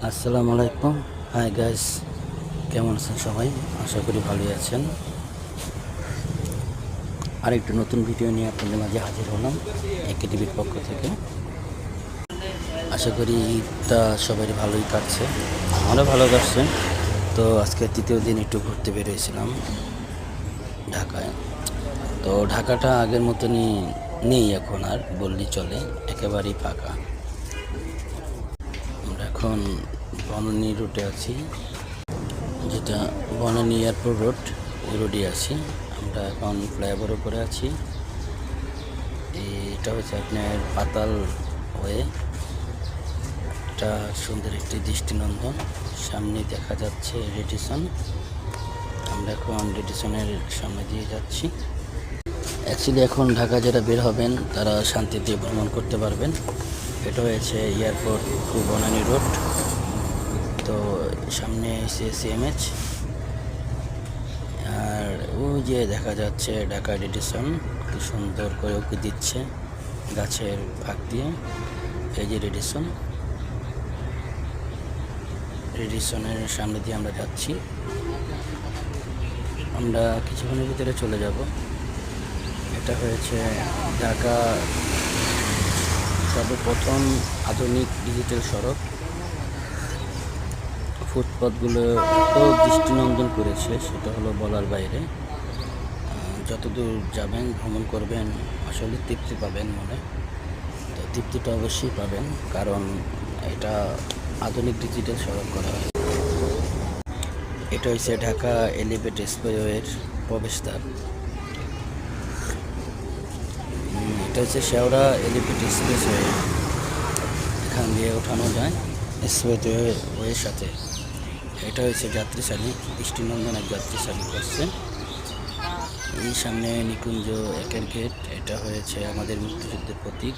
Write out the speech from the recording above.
আসসালামু আলাইকুম। Hi guys, কেমন আছেন সবাই? আশা করি ভালোই আছেন। আরেকটু নতুন ভিডিও নিয়ে আপনাদের মাঝে হাজির হলাম একে টিভির পক্ষ থেকে। আশা করি ঈদটা সবারই ভালোই কাটছে, আমারও ভালো কাটছে। তো আজকে তৃতীয় দিন একটু ঘুরতে বেরিয়েছিলাম ঢাকায়। তো ঢাকাটা আগের মতনই নেই এখন, আর বললেই চলে, একেবারেই ফাঁকা। আমরা এখন বনানী রুটে আছি, যেটা বনানী এয়ারপোর্ট রোড, ওই রোডে আছি আমরা। এখন ফ্লাইওভার উপরে আছি। এটা হচ্ছে আপনার পাতাল হয়ে, এটা সুন্দর একটি দৃষ্টিনন্দন। সামনে দেখা যাচ্ছে রেডিসন। আমরা এখন রেডিসনের সামনে দিয়ে যাচ্ছি। অ্যাকচুয়ালি এখন ঢাকা যারা বের হবেন তারা শান্তিতে ভ্রমণ করতে পারবেন। এটা হয়েছে এয়ারপোর্ট টু বনানী রোড। তো সামনে এসে সিএমএইচ, আর ওই যে দেখা যাচ্ছে ঢাকা রেডিসন, কি সুন্দর করে ওকে দিচ্ছে গাছের ফাঁক দিয়ে। এই যে রেডিসনের সামনে দিয়ে আমরা যাচ্ছি। আমরা কিছুক্ষণের ভিতরে চলে যাব। এটা হয়েছে ঢাকা সর্বপ্রথম আধুনিক ডিজিটাল সড়ক। ফুটপাথগুলো এত দৃষ্টিনন্দন করেছে, সেটা হলো বলার বাইরে। যতদূর যাবেন, ভ্রমণ করবেন, আসলে তৃপ্তি পাবেন মনে। তো তৃপ্তিটা অবশ্যই পাবেন, কারণ এটা আধুনিক ডিজিটাল সড়ক করা হয়। এটা হচ্ছে ঢাকা এলিভেটেড এক্সপ্রেসওয়ের প্রবেশদ্বার। এটা হচ্ছে শেওড়া এলিভেটেড এক্সপ্রেসওয়ে, এখান দিয়ে ওঠানো যায় এক্সপ্রেসওয়ের সাথে। এটা হচ্ছে যাত্রীশালী, দৃষ্টিনন্দন এক যাত্রীশালী করছে। এই সামনে নিকুঞ্জ একের গেট, এটা হয়েছে আমাদের মুক্তিযুদ্ধের প্রতীক।